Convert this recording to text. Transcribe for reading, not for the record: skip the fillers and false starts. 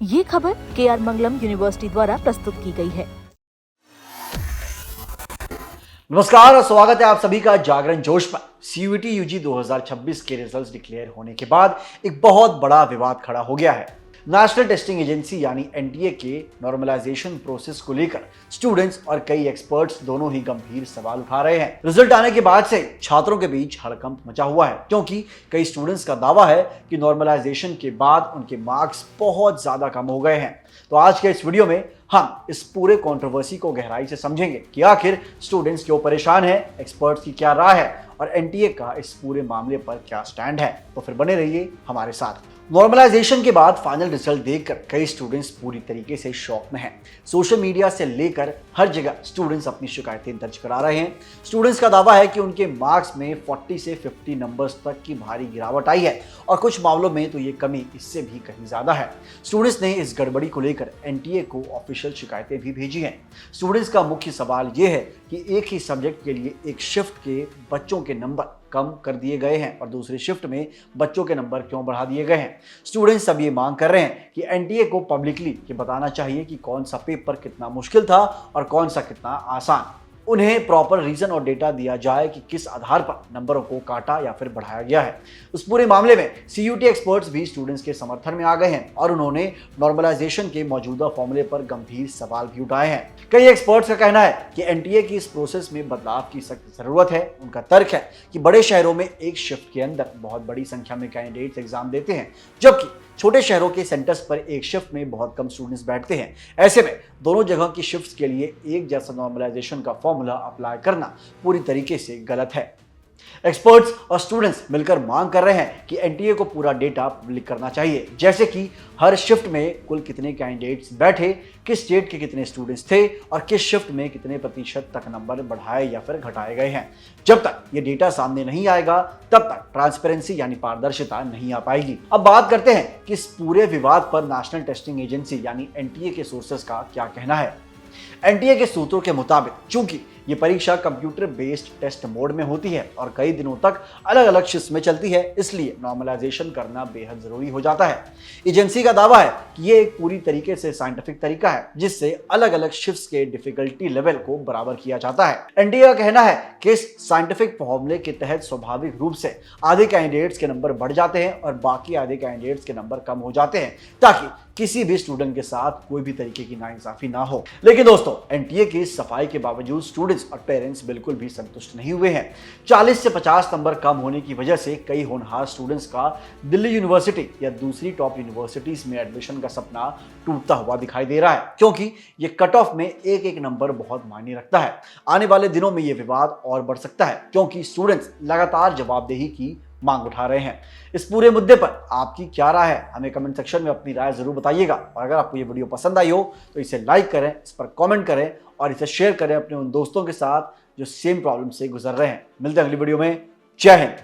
ये खबर KR मंगलम university द्वारा प्रस्तुत की गई है। नमस्कार और स्वागत है आप सभी का जागरण जोश पर। CUET UG 2026 के रिजल्ट्स डिक्लेयर होने के बाद एक बहुत बड़ा विवाद खड़ा हो गया है। नेशनल टेस्टिंग एजेंसी यानी NTA के नॉर्मलाइजेशन प्रोसेस को लेकर स्टूडेंट्स और कई एक्सपर्ट्स दोनों ही गंभीर सवाल उठा रहे हैं। रिजल्ट आने के बाद से छात्रों के बीच हड़कंप मचा हुआ है, क्योंकि कई स्टूडेंट्स का दावा है कि नॉर्मलाइजेशन के बाद उनके मार्क्स बहुत ज्यादा कम हो गए हैं। तो आज के इस वीडियो में हम इस पूरे कंट्रोवर्सी को गहराई से समझेंगे कि आखिर स्टूडेंट्स क्यों परेशान हैं, एक्सपर्ट्स की क्या राय है और NTA का इस पूरे मामले पर क्या स्टैंड है। तो फिर बने रहिए हमारे साथ। नॉर्मलाइजेशन के बाद फाइनल रिजल्ट देखकर कई स्टूडेंट्स पूरी तरीके से शॉक में हैं। सोशल मीडिया से लेकर हर जगह स्टूडेंट्स अपनी शिकायतें दर्ज करा रहे हैं। स्टूडेंट्स का दावा है कि उनके मार्क्स में 40 से 50 नंबर्स तक की भारी गिरावट आई है और कुछ मामलों में तो ये कमी इससे भी कहीं ज्यादा है। स्टूडेंट्स ने इस गड़बड़ी को लेकर NTA को ऑफिशियल शिकायतें भी भेजी हैं। स्टूडेंट्स का मुख्य सवाल ये है कि एक ही सब्जेक्ट के लिए एक शिफ्ट के बच्चों के नंबर कम कर दिए गए हैं और दूसरी शिफ्ट में बच्चों के नंबर क्यों बढ़ा दिए गए हैं। स्टूडेंट्स सब ये मांग कर रहे हैं कि NTA को पब्लिकली ये बताना चाहिए कि कौन सा पेपर कितना मुश्किल था और कौन सा कितना आसान। उन्हें प्रॉपर रीजन और डेटा दिया जाए कि किस आधार पर नंबरों को काटा या फिर बढ़ाया गया है। उस पूरे मामले में CUET एक्सपर्ट्स भी स्टूडेंट्स के समर्थन में आ गए हैं और उन्होंने नॉर्मलाइजेशन के मौजूदा फॉर्मूले पर गंभीर सवाल भी उठाए हैं। कई एक्सपर्ट्स का कहना है कि NTA की इस प्रोसेस में बदलाव की सख्त जरूरत है। उनका तर्क है कि बड़े शहरों में एक शिफ्ट के अंदर बहुत बड़ी संख्या में कैंडिडेट्स एग्जाम देते हैं, जबकि छोटे शहरों के सेंटर्स पर एक शिफ्ट में बहुत कम स्टूडेंट्स बैठते हैं। ऐसे में दोनों जगह की शिफ्ट्स के लिए एक जैसा नॉर्मलाइजेशन का फॉर्मूला अप्लाई करना पूरी तरीके से गलत है। एक्सपर्ट्स और स्टूडेंट्स मिलकर मांग कर रहे हैं कि NTA को पूरा डेटा पब्लिक करना चाहिए, जैसे कि हर शिफ्ट में कुल कितने कैंडिडेट्स बैठे, किस स्टेट के कितने स्टूडेंट्स थे और किस शिफ्ट में कितने प्रतिशत तक नंबर बढ़ाए या फिर घटाए गए हैं। जब तक ये डेटा सामने नहीं आएगा तब तक ट्रांसपेरेंसी यानी पारदर्शिता नहीं आ पाएगी। अब बात करते हैं कि इस पूरे विवाद पर नेशनल टेस्टिंग एजेंसी यानी NTA के सोर्सेस का क्या कहना है। NTA के सूत्रों के मुताबिक चूंकि ये परीक्षा कंप्यूटर बेस्ड टेस्ट मोड में होती है और कई दिनों तक अलग अलग शिफ्ट्स में चलती है, इसलिए नॉर्मलाइजेशन करना बेहद जरूरी हो जाता है। एजेंसी का दावा है कि ये एक पूरी तरीके से साइंटिफिक तरीका है जिससे अलग अलग शिफ्ट्स के डिफिकल्टी लेवल को बराबर किया जाता है। NTA का कहना है कि इस साइंटिफिक फॉर्मूले के तहत स्वाभाविक रूप से आधे कैंडिडेट्स के नंबर बढ़ जाते हैं और बाकी आधे कैंडिडेट्स के नंबर कम हो जाते हैं, ताकि किसी भी स्टूडेंट के साथ कोई भी तरीके की नाइंसाफी ना हो। लेकिन दोस्तों, NTA की सफाई के बावजूद स्टूडेंट्स और पेरेंट्स बिल्कुल भी संतुष्ट नहीं हुए हैं। 40 से 50 नंबर कम होने की वजह से कई होनहार स्टूडेंट्स का दिल्ली यूनिवर्सिटी या दूसरी टॉप यूनिवर्सिटीज में एडमिशन का सपना टूटता हुआ दिखाई दे रहा है, क्योंकि ये कट ऑफ में एक एक नंबर बहुत मायने रखता है। आने वाले दिनों में ये विवाद और बढ़ सकता है, क्योंकि स्टूडेंट्स लगातार जवाबदेही की मांग उठा रहे हैं। इस पूरे मुद्दे पर आपकी क्या राय है, हमें कमेंट सेक्शन में अपनी राय जरूर बताइएगा। और अगर आपको ये वीडियो पसंद आई हो तो इसे लाइक करें, इस पर कमेंट करें और इसे शेयर करें अपने उन दोस्तों के साथ जो सेम प्रॉब्लम से गुजर रहे हैं। मिलते हैं अगली वीडियो में। जय हिंद।